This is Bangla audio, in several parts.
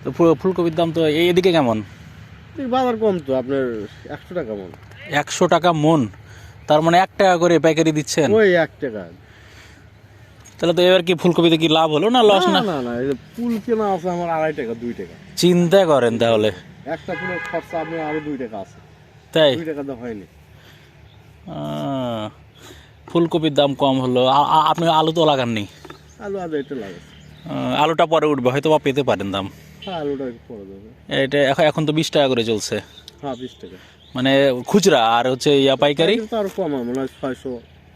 তো ফুলকপির দাম তো এদিকে কেমন? বাজার কম তো, আপনার 100 টাকা মন। 100 টাকা মন, তার মানে 1 টাকা করে পাইকারি দিচ্ছেন? ওই 1 টাকা। তাহলে তো এবার কি ফুলকপিতে কি লাভ হলো না লস? না না না, এই যে ফুল কেনা আছে আমার 2.5 টাকা 2 টাকা। চিন্তা করেন তাহলে, একটা ফুলের খরচা আপনার আরো 2 টাকা আছে, তাই 2 টাকা তো হয়নি। ফুলকপির দাম কম হলো। আপনি আলু তো লাগাননি? আলু আদা এটা লাগে। আলুটা পরে উঠবে হয়তো, বা পেতে পারেন দাম। হ্যাঁ আলুটা একটু পরে দেবে। এটা এখন তো 20 টাকা করে চলছে, হ্যাঁ 20 টাকা মানে খুচরা। আর হচ্ছে পাইকারি তো আরো কম, মনে হয় 600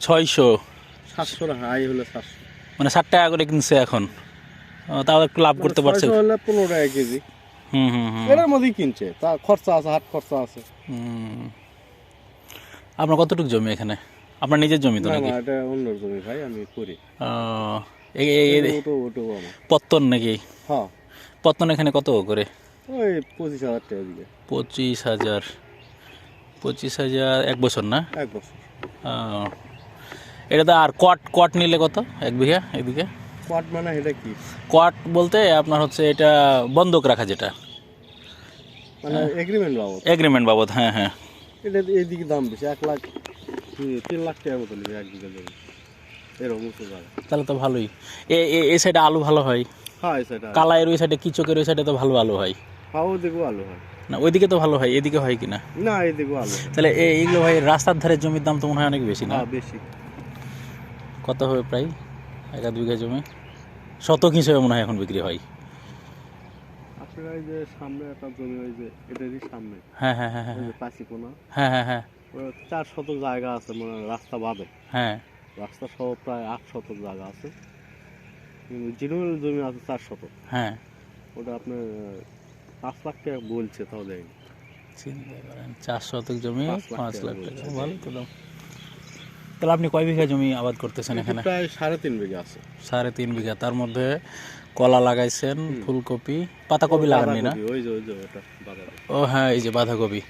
600 700 হাই হলে 700, মানে 60 টাকা করে কিনছে এখন। তাও একটু লাভ করতে পারছে। 600 হলে 15 টাকা কেজি। হুম হুম হুম এটার মধ্যেই কিনছে, তা খরচা আছে, হাট খরচা আছে। আপনার কতটুকু জমি এখানে? আপনার নিজের জমি তো না নাকি? না, এটা অন্য জমি ভাই, আমি করি। ওটো আমার। পত্তন নাকি? হ্যাঁ পত্তন এখানে কত করে? ওই 25,000 টাকা দিকে। 25,000? 25,000 1 বছর না? 1 বছর। এটা তো। আর কট নিলে কত 1 বিঘা এদিকে? কোয়াট মানে এটা কি? কোয়াট বলতে আপনার হচ্ছে এটা বন্ধক রাখা, যেটা মানে এগ্রিমেন্ট বাবদ। এগ্রিমেন্ট বাবদ, হ্যাঁ হ্যাঁ। এটা এইদিকে দাম বেশি, 1 লাখ 3 লাখ টাকার মতো নেবে 1 বিঘা জমি, এরকম উঁচু জায়গা। তাহলে তো ভালোই। এই সাইডে আলু ভালো হয়। হ্যাঁ এই সাইডে কালাইয়ের ওই সাইডে, কিচকের ওই সাইডে তো ভালো আলু হয়। হ্যাঁ ওদিকেও আলু হয়। না ওইদিকে তো ভালো হয়, এদিকে হয় কিনা? না এদিকেও আলু হয়। তাহলে এইগুলো ভাই রাস্তার ধারে জমির দাম তো মনে হয় অনেক বেশি না? হ্যাঁ বেশি। কত হবে প্রায় 1 বিঘা জমি? শতক হিসেবে মনে হয় এখন বিক্রি হয়। আপনার এই যে সামনে একটা জমি, ওই যে এটারই সামনে, হ্যাঁ হ্যাঁ হ্যাঁ হ্যাঁ ওই যে পাঁচিকোনা, হ্যাঁ হ্যাঁ হ্যাঁ 4 শতক জায়গা আছে, মানে রাস্তা বাদে। হ্যাঁ। রাস্তা সহ প্রায় 8 শতক জায়গা আছে, কিন্তু জিনুয়েল জমি আছে 4 শতক। হ্যাঁ ওটা আপনার 5 লাখ টাকা বলছে, তাও দেয়নি। চিন্তা করেন, 4 শতক জমি 5 লাখ টাকা, বলছে। ভালো তো দাম। তাহলে আপনি কয় বিঘা জমি আবাদ করতেছেন এখানে? প্রায় 3.5 বিঘা আছে। 3.5 বিঘা, তার মধ্যে কলা লাগাইছেন, ফুলকপি, পাতাকপি লাগাননি না? ওই যে ওটা বাঁধাকপি। ও হ্যাঁ, এই যে বাঁধাকপি।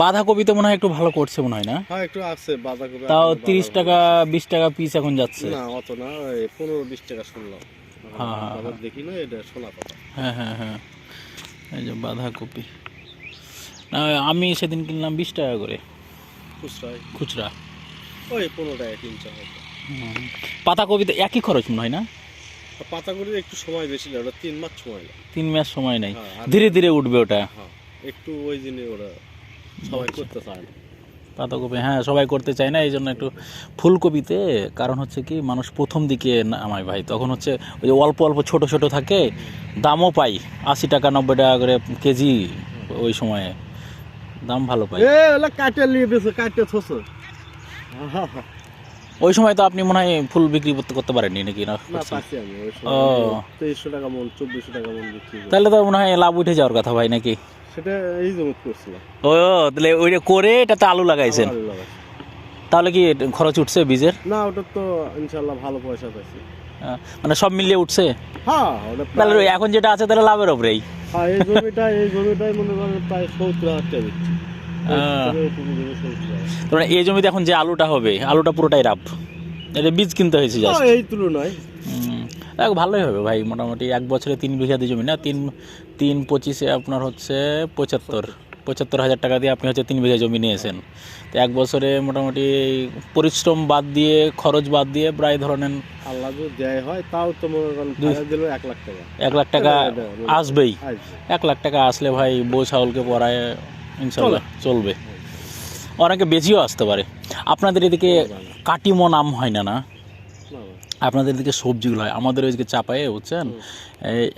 বাঁধাকপিতে মনে হয় একটু ভালো করছে মনে হয় না? হ্যাঁ একটু আছে বাঁধাকপি। তাও 30 টাকা 20 টাকা পিস এখন যাচ্ছে। না অত না, ওই 15-20 টাকা শুনলাম। হ্যাঁ হ্যাঁ বাজার দেখি না, এটা শোনা কথা। হ্যাঁ হ্যাঁ হ্যাঁ, এই যে বাঁধাকপি। না আমি সেদিন কিনলাম 20 টাকা করে খুচরা। ওই 15 টাকা কিনছে হয়তো। পাতাকপিতে একই খরচ মনে হয় না? পাতাকপির একটু সময় বেশি লাগে, ওটা 3 মাস সময় লাগে। 3 মাস সময় নেই, হ্যাঁ, ধীরে ধীরে উঠবে ওটা। হ্যাঁ একটু ওই জিনিস ওরা সবাই করতে চায় না। পাতাকপি হ্যাঁ সবাই করতে চায় না, এই জন্য একটু। ফুলকপিতে কারণ হচ্ছে কি, মানুষ প্রথম দিকে নামায় ভাই, তখন হচ্ছে ওই যে অল্প অল্প ছোট ছোট থাকে, দামও পাই 80 টাকা 90 টাকা করে কেজি, ওই সময়ে দাম ভালো পাই। কাটে নিয়ে বেছে, কাটে থসো। ওই সময় তো আপনি মনে হয় ফুল বিক্রি করতে পারেননি নাকি? না পাচ্ছি আমি ওই সময় 2300 টাকা মন 2400 টাকা মন বিক্রি করি। তাহলে তো মনে হয় লাভ উঠে যাওয়ার কথা ভাই নাকি? সেটা এই জমি করছিলাম। ও তাহলে ওইটা করে এটাতে আলু লাগাইছেন, আলু লাগাচ্ছি। তাহলে কি খরচ উঠছে বীজের? না ওটা তো ইনশাল্লাহ ভালো পয়সা পাইছি। মানে সব মিলিয়ে উঠছে? হ্যাঁ ওটা তাহলে এখন যেটা আছে তাহলে লাভের ওপরেই। হ্যাঁ এই জমিটাই মনে করেন প্রায় 70,000 টাকা দিচ্ছি। মানে এই জমিতে এখন যে আলুটা হবে, আলুটা পুরোটাই লাভ, এটা বীজ কিনতে হয়েছে জাস্ট। এই তুলনায় ভালোই হবে ভাই। মোটামুটি 1 বছরে 3 বিঘা দিয়ে জমি না, 3-25 আপনার হচ্ছে 75,000 টাকা দিয়ে আপনি হচ্ছে 3 বিঘা জমি নিয়েছেন। তো 1 বছরে মোটামুটি পরিশ্রম বাদ দিয়ে, খরচ বাদ দিয়ে প্রায় ধরেন আল্লাহ যদি দেয় হয়, তাও তো মনে করেন দিল 1 লাখ টাকা। 1 লাখ টাকা আসবেই। 1 লাখ টাকা আসলে ভাই বউ ছাগলকে পড়ায় ইনশাল্লাহ চলবে। অনেকে বেশিও আসতে পারে। আপনাদের এদিকে কাটিমন আম হয় না? না আপনাদের এদিকে সবজিগুলো হয়, আমাদের ওইদিকে চাপায়ে বুঝছেন,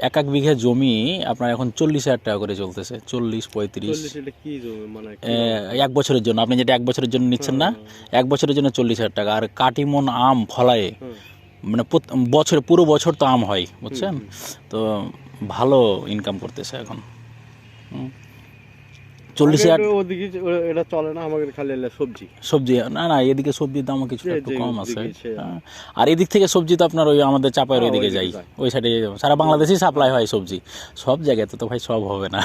1 বিঘা জমি আপনার এখন 40,000 টাকা করে চলতেছে, 40-35। 1 বছরের জন্য আপনি যেটা 1 বছরের জন্য নিচ্ছেন না, 1 বছরের জন্য 40,000 টাকা। আর কাটিমন আম ফলায়ে, মানে বছরে পুরো বছর তো আম হয় বুঝছেন, তো ভালো ইনকাম করতেছে এখন। 40,000 ওদিকে এটা চলে না, আমাদের খালি সবজি। না এদিকে সবজির দামও কিছুটা একটু কম আছে। আর এদিক থেকে সবজি তো আপনার ওই আমাদের চাপায়ের ওইদিকে যাই, ওই সাইডে সারা বাংলাদেশেই সাপ্লাই হয় সবজি। সব জায়গাতে তো ভাই সব হবে না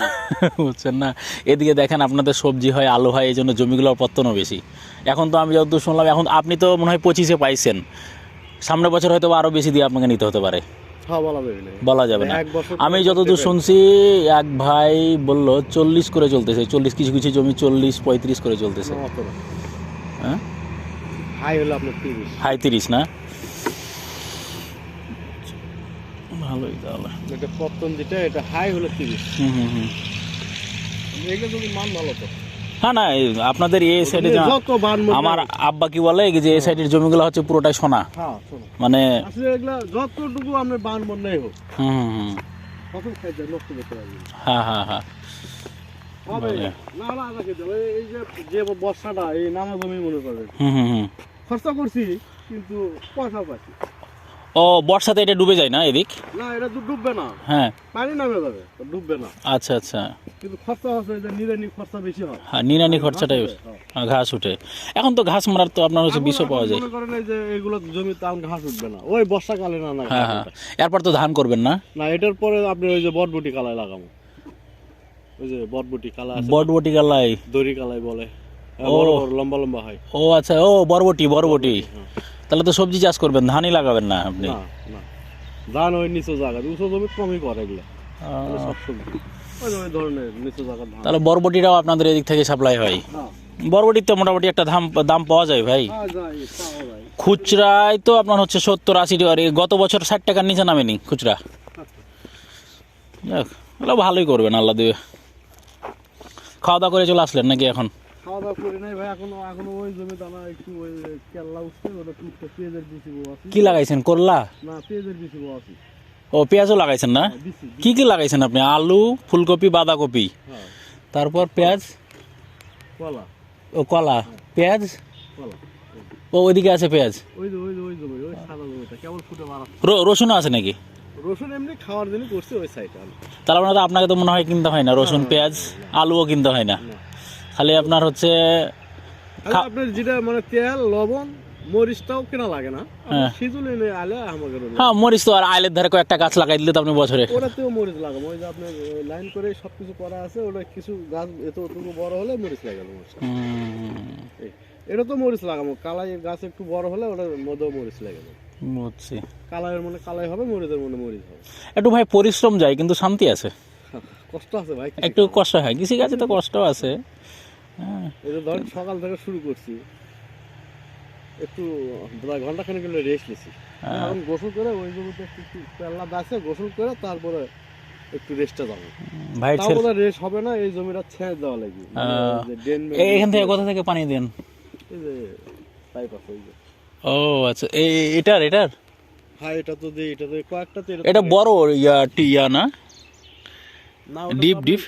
বুঝছেন না। এদিকে দেখেন আপনাদের সবজি হয়, আলু হয়, এই জন্য জমিগুলোর পত্তনও বেশি। এখন তো আমি যতদূর শুনলাম, এখন আপনি তো মনে হয় 25-এ পাইছেন, সামনের বছর হয়তো আরও বেশি দিয়ে আপনাকে নিতে হতে পারে। হ্যাঁ, বলা যাবে না। বলা যাবে না। এক বছর আমি যতদূর শুনছি এক ভাই বলল 40 করে চলতেছে, 40 কিছু কিছু জমি 40-35 করে চলতেছে। না, অত না। হ্যাঁ, হাই হলো আপনার 30। হাই 30 না? ভালোই তাহলে। এটা পত্তন যেটা এটা হাই হলো 30। হুম হুম হুম। এগুলো যদি মান ভালো তো। হ্যাঁ না, এই আপনাদের এই সাইডে যত বান মধ্যে আমার আব্বা কি বলে যে এই সাইডের জমিগুলো হচ্ছে পুরোটাই সোনা, হ্যাঁ শোনো, মানে আসলে এগুলা যতটুকু আপনার বান মন্দাই হোক হুম হুম হুম, কত খাইতে নষ্ট করতে পারবেন। হ্যাঁ হ্যাঁ হ্যাঁ। হবে ভালো। না না আদা খেতে হবে। এই যে যে বর্ষাটা এই নামা জমি মনে করবেন হুম হুম হুম। খরচা করছি কিন্তু পয়সা পাচ্ছি ও বর্ষাতে এটা ডুবে যায় না এদিক? না, এটা তো ডুববে না, হ্যাঁ, পানি নামে যাবে, তো ডুববে না, আচ্ছা আচ্ছা। কিন্তু খরচা হচ্ছে যে নিরানি খরচা বেশি হয়। হ্যাঁ, নিরানি খরচাটাই, হ্যাঁ। ঘাস উঠে। এখন তো ঘাস মারার তো আপনার হচ্ছে বিষও পাওয়া যায়। মনে করেন এই যে এগুলো জমিতে আম ঘাস উঠবে না, ওই বর্ষাকালে না না হ্যাঁ হ্যাঁ, এরপর তো ধান করবেন না? না, এটার পরে আপনি ওই যে বটবটি কালায় লাগাবো, ওই যে বটবটি কালা আছে, বটবটি গালাই? দড়ি কালাই বলে, ও। বড় বড় লম্বা লম্বা হয়। ও আচ্ছা, ও বরবটি বরবটি। হ্যাঁ। তাহলে তো সবজি চাষ করবেন, ধানই লাগাবেন না আপনি? না না, ধান ওই নিচু জায়গা, উঁচু জমি কমই করে এগুলো, আহ, সব সবজি ওই ধরনের নিচু জায়গার ধান। তাহলে বরবটিটাও আপনাদের এদিক থেকে সাপ্লাই হয়? হ্যাঁ বরবটির তো মোটামুটি একটা দাম পাওয়া যায় ভাই। পাওয়া যায়, পাওয়া যায়। খুচরায় তো আপনার হচ্ছে 70-80 টাকা, আর এই গত বছর 60 টাকার নিচে নামেনি খুচরা। যাক, তাহলে ভালোই করবেন, আল্লাহ দেবে। খাওয়া দাওয়া করে চলে আসলেন নাকি এখন? খাওয়া দাওয়া করি নাই ভাই, এখনো ওই জমি দানা একটু ওই কেল্লা উঠছে, ওটা টুকটা পেঁয়াজের বিচি বউ আছে। কি লাগাইছেন, করলা? না, পেঁয়াজের বিচি বউ আছে। ও পেঁয়াজও লাগাইছেন না? বিচি, কি কি লাগাইছেন আপনি? আলু, ফুলকপি, বাঁধাকপি, হ্যাঁ, তারপর পেঁয়াজ, কলা, ও কলা, পেঁয়াজ, কলা। ও ওইদিকে আছে পেঁয়াজ। ওই জমি, ওই সাদা জমিটা কেবল ফুটে মারা। রসুনও আছে নাকি? রসুন এমনি খাওয়ার জন্য করছে ওই সাইডে। তাহলে আপনার তো, আপনাকে তো মনে হয় কিনতে হয় না রসুন, পেঁয়াজ, আলুও কিনতে হয় না, খালি আপনার হচ্ছে আপনার যেটা মানে তেল লবণ মরিচটাও কেনা লাগে না, হ্যাঁ। সিজুল এনে আলে আমাকে হ্যাঁ, মরিচ তো আর আইলের ধারে কয়েকটা গাছ লাগাই দিলে তো আপনি বছরে। ওটাতেও মরিচ লাগাবো, ওই যে আপনার লাইন করে সবকিছু করা আছে, ওটা কিছু গাছ এতটুকু বড় হলে মরিচ লাগাবো। এটা তো মরিচ লাগাবো, কালাইয়ের গাছ একটু বড় হলে ওটার মধ্যেও মরিচ লাগাবো। বুঝছি। কালাইয়ের মনে কালাই হবে, মরিচের মনে মরিচ হবে। একটু ভাই পরিশ্রম যায় কিন্তু শান্তি আছে। কষ্ট আছে ভাই, একটু কষ্ট হয়, কৃষি কাজে তো কষ্ট আছে। হ্যাঁ, এই যে ধরেন সকাল থেকে শুরু করছি, একটু প্রায় ঘন্টাখানেক রেস্ট নিছি, এখন গোসল করে ওই জমিতে একটু পেল্লা দাসে গোসল করে তারপরে একটু রেস্টে যাবো। ভাই তারপরে রেস্ট হবে না, এই জমিটা ছেড়ে দেওয়া লাগবে। এখান থেকে কোথা থেকে পানি দেন? এই যে পাইপ আছে ওই যে। ও আচ্ছা, এটার হ্যাঁ, এটা তো দিই, এটা তো কয়েকটা তো এটা বড় ইয়া না? না, ডিপ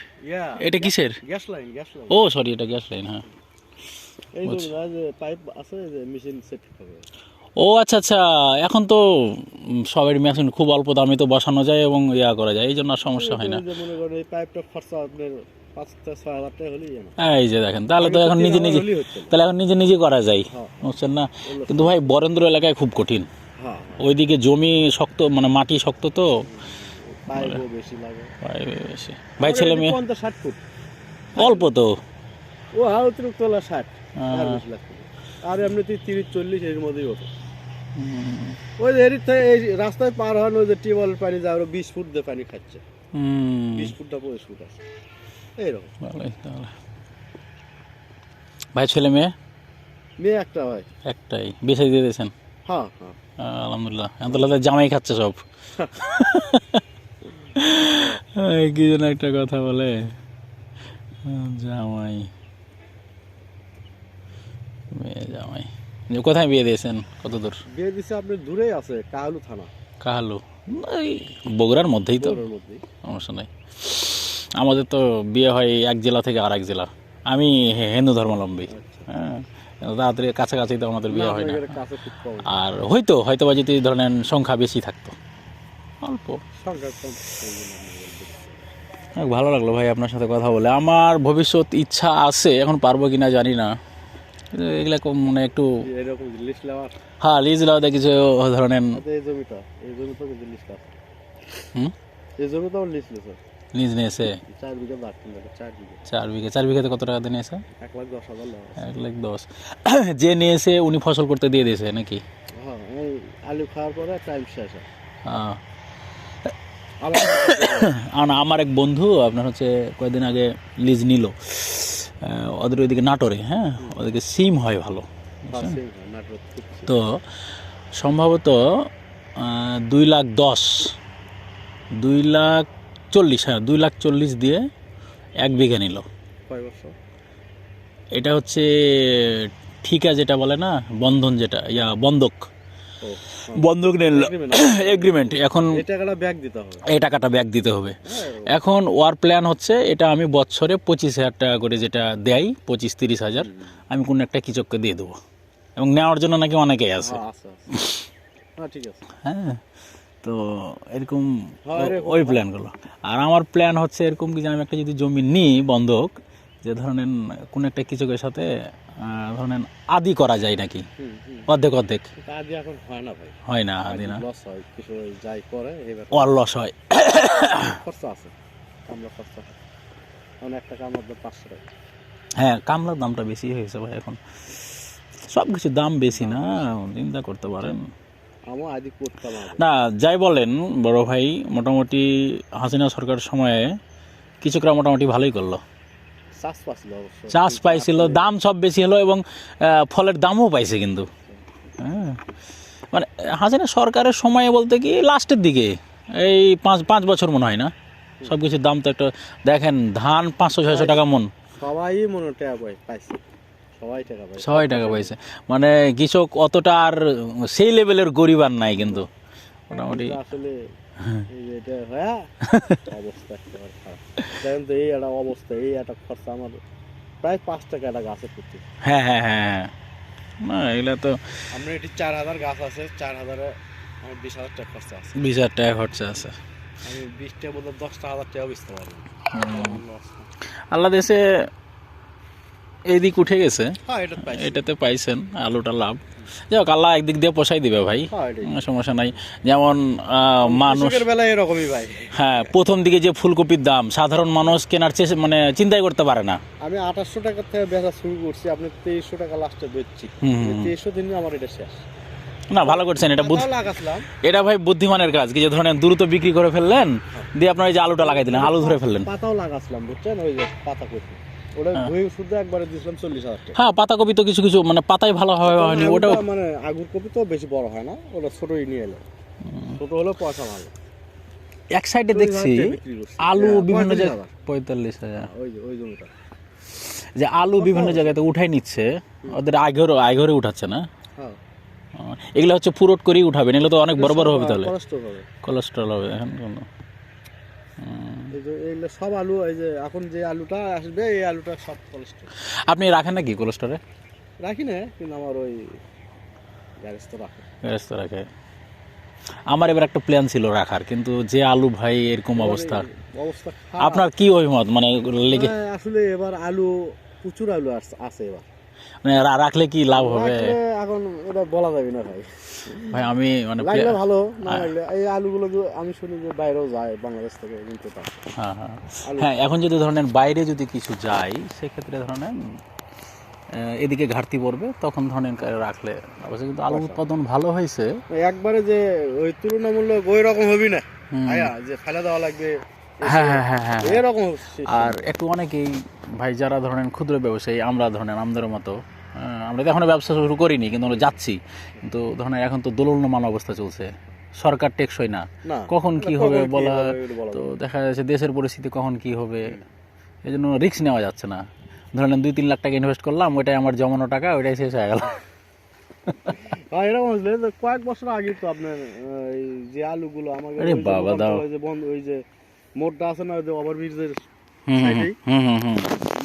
এটা কিসের? Gas line. ও সরি, এটা গ্যাস লাইন। হ্যাঁ, এই যে পাইপ আছে, এই যে মেশিন সেট হবে। ও আচ্ছা আচ্ছা, এখন তো সবের মেশিন খুব অল্প দামে তো বসানো যায় এবং ইয়া করা যায়, এই জন্য আর সমস্যা হয় না। এই যে মনে করেন এই পাইপটা খরচা আপনার 5-6 হাজার টাকা হলেই জানো। এই যে দেখেন, তাহলে তো এখন নিজে নিজে করা যায়, বুঝছেন না? কিন্তু ভাই বরেন্দ্র এলাকায় খুব কঠিন, হ্যাঁ, ওইদিকে জমি শক্ত, মানে মাটি শক্ত তো, পাইপও বেশি লাগে। বেশি। ভাই ছেলে মেয়ে 50-60 ফুট অল্প তো, ও অতিরিক্ত হলো 60 আর বেশি লাগবে। আর এমনিতে 30-40 এর মধ্যেই হতো। ওই যে এদিক থেকে এই রাস্তায় পার হন, ওই যে টিউবওয়েলের পানি যায়, ওরা 20 ফুট দিয়ে পানি খাচ্ছে, 20 ফুটটা 25 ফুট আছে এইরকম। ভালোই তাহলে। ভাই ছেলে মেয়ে একটা হয়, একটাই, বেশি দিয়ে দিয়েছেন? হ্যাঁ। আলহামদুলিল্লাহ, এখন তাহলে জামাই খাচ্ছে সব। কি যেন একটা কথা বলে, জামাই, মেয়ে জামাই। কোথায় বিয়ে দিয়েছেন, কত দূর? বিয়ে দিছে আপনার দূরেই আছে, কাহালু থানা। কাহালু, এই বগুড়ার মধ্যেই তো, সমস্যা নাই। আমাদের তো বিয়ে হয় এক জেলা থেকে আর এক জেলা। আমি হিন্দু ধর্মাবলম্বী। হ্যাঁ, তাড়াতাড়ি কাছাকাছি তো আমাদের বিয়ে হয় না। আর হয়তো বা যদি ধরেন সংখ্যা বেশি থাকতো, অল্প ভালো লাগলো ভাই আপনার সাথে কথা বলে। আমার ভবিষ্যৎ ইচ্ছা আছে, এখন পারবো কিনা জানি না, এগুলা মানে একটু হ্যাঁ লিজ লাও দেখি যে ধরেন লিজ নিয়েছে 4 বিঘাতে কত টাকা দিয়ে নিয়েছে? 1,10,000। যে নিয়েছে উনি ফসল করতে দিয়ে দিয়েছে নাকি? আলু খাওয়ার পরে টাইম শেষ। আমার এক বন্ধু আপনার হচ্ছে কয়েকদিন আগে লিজ নিল ওদের ওইদিকে নাটোরে, হ্যাঁ ওদিকে সিম হয় ভালো, তো সম্ভবত 2,10,000 2,40,000, হ্যাঁ 2,40,000 দিয়ে 1 বিঘা নিল। কয় বছর? এটা হচ্ছে ঠিকা যেটা বলে না, বন্ধন যেটা বন্ধক নিল এগ্রিমেন্ট। এখন এই টাকাটা ব্যাক দিতে হবে। এখন ওয়ার প্ল্যান হচ্ছে এটা আমি বছরে 25,000 টাকা করে যেটা দেয়, 25-30,000 আমি কোনো একটা কৃষককে দিয়ে দেবো, এবং নেওয়ার জন্য নাকি অনেকেই আছে। হ্যাঁ, তো এরকম ওই প্ল্যানগুলো। আর আমার প্ল্যান হচ্ছে এরকম কি যে আমি একটা যদি জমি নিই বন্ধক, যে ধরেন কোন একটা কৃষকের সাথে ধরেন আদি করা যায় নাকি, অর্ধেক আদি এখন হয় না ভাই, হয় না, আদি না, লস হয়, কিছু যাই করে ওর লস হয়, খরচা আছে, কামলা খরচা, এখন একটা কামলার দাম 500 টাকা। হ্যাঁ, কামলার দামটা বেশি হয়েছে ভাই, এখন সব কিছুর দাম বেশি না, চিন্তা করতে পারেন। না যাই বলেন বড় ভাই, মোটামুটি হাসিনা সরকার সময়ে কৃষকরা মোটামুটি ভালোই করলো, চাষ পাইছিল, দাম সব বেশি হলো এবং ফলের দামও পাইছে কিন্তু। হ্যাঁ, মানে হাসিনা সরকারের সময়ে বলতে কি লাস্টের দিকে এই 5 বছর মনে হয় না, সব কিছুর দাম তো একটা দেখেন, ধান 500-600 টাকা মন, সবাই মনে টাকা পাইছে, সবাই টাকা পাইছে, মানে কৃষক অতটা আর সেই লেভেলের গরিব আর নাই কিন্তু মোটামুটি। আসলে এটা অবস্থা দেখেন তো, এই একটা অবস্থা, এই একটা খরচা আমার প্রায় 5 টাকা একটা গাছের প্রতি। হ্যাঁ, না এগুলা তো আমরা এটি 4,000 গাছ আছে, 4,000-এ আমার 20,000 টাকা খরচা আছে, 20,000 টাকা খরচা আছে। আমি 20টা বলতে 10,000 টাকা বেচতে পারবো। আল্লাহ দেশে এইদিক উঠে গেছে, এটাতে পাইছেন আলুটা লাভ। যাই হোক, আল্লাহ একদিক দিয়ে পোষাই দিবে ভাই, সমস্যা নাই। যেমন মানুষ এরকমই ভাই, হ্যাঁ প্রথম দিকে যে ফুলকপির দাম সাধারণ মানুষ কেনার চেয়ে মানে চিন্তাই করতে পারে না। আমি 2800 টাকা থেকে বেচা শুরু করছি, আপনি 2300 টাকা লাস্টে বেচছি, 2300 দিনে আমার এটা শেষ। না ভালো করছেন, এটা ভাই বুদ্ধিমানের কাজ, কি যে ধরেন দ্রুত বিক্রি করে ফেললেন, দিয়ে আপনার এই যে আলুটা লাগাই দিলেন, আলু ধরে ফেললেন। পাতাও লাগাছিলাম বুঝছেন, ওই যে পাতা কপি, ওটা ধুয়ে শুধু একবারে দিয়েছিলাম 40,000 টাকা। হ্যাঁ, পাতাকপি তো কিছু মানে পাতাই ভালো হয়নি, ওটাও মানে আগুর কপি তো বেশি বড় হয় না, ওটা ছোটই নিয়ে এলো, ছোট হলো পয়সা ভালো। এক সাইডে দেখছি আলু বিভিন্ন জায়গায় 45,000, ওই জমিটা যে আলু বিভিন্ন জায়গাতে উঠাই নিচ্ছে, ওদের আইঘরে উঠাচ্ছে না, এগুলো হচ্ছে পুরোট করেই উঠাবেন, এগুলো তো অনেক বড় বড় হবে, তাহলে কোলেস্ট্রল হবে। এখন সব আলু, এই যে এখন যে আলুটা আসবে এই আলুটা সব কোলেস্ট্রল। আপনি রাখেন নাকি কোলেস্ট্রলে? রাখি না, কিন্তু আমার ওই গ্যারেজ তো রাখে। আমার এবার একটা প্ল্যান ছিল রাখার, কিন্তু যে আলু ভাই এরকম অবস্থা, আপনার কি অভিমত? মানে লেগে আসলে এবার আলু প্রচুর আলু আছে এবার, মানে রাখলে কি লাভ হবে এখন এটা বলা যাবে না ভাই। আমি মানে লাগলে ভালো, না লাগলে এই আলুগুলো আমি শুনি যে বাইরেও যায়, বাংলাদেশ থেকে কিনতে পারে। হ্যাঁ, এখন যদি ধরেন বাইরে যদি কিছু যায়, সেক্ষেত্রে ধরেন এদিকে ঘাটতি পড়বে, তখন ধরেন রাখলে অবশ্যই। কিন্তু আলু উৎপাদন ভালো হয়েছে একবারে, যে ওই তুলনামূলক ওই রকম হবি না যে ফেলে দেওয়া লাগবে। হ্যাঁ, এরকম। আর একটু অনেকেই ভাই যারা ধরেন ক্ষুদ্র ব্যবসায়ী, আমরা ধরেন আমাদের মতো, আমরা তো এখনো ব্যবসা শুরু করিনি, কিন্তু আমরা যাচ্ছি, কিন্তু ধরেন এখন তো দোলনমান অবস্থা চলছে, সরকার টেকসই না, কখন কি হবে বলা, তো দেখা যাচ্ছে দেশের পরিস্থিতি কখন কি হবে, এই জন্য রিস্ক নেওয়া যাচ্ছে না। ধরেন 2-3 লাখ টাকা ইনভেস্ট করলাম, ওইটাই আমার জমানো টাকা, ওইটাই শেষ হয়ে গেল। এরকম বুঝলে কয়েক বছর আগে তো আপনার যে আলুগুলো আমাকে ওই যে মোড়টা আছে না, যে ওভারব্রিজের সাইডেই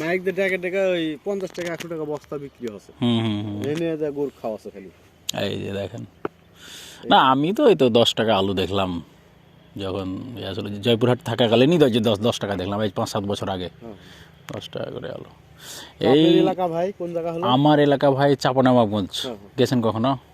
মাইকদের টাকা টাকা ওই 50 টাকা 100 টাকা বস্তা বিক্রি হচ্ছে, এনে যা গরু খাওয়া আছে খালি। এই যে দেখেন, না আমি তো এই তো 10 টাকা আলু দেখলাম যখন আসলে জয়পুরহাট থাকাকালীনই 10 টাকা দেখলাম, এই 5-7 বছর আগে 10 টাকা করে আলু। এই এলাকা ভাই কোন জায়গা হলো? আমার এলাকা ভাই চাঁপানবাবগঞ্জ, গেছেন কখনো?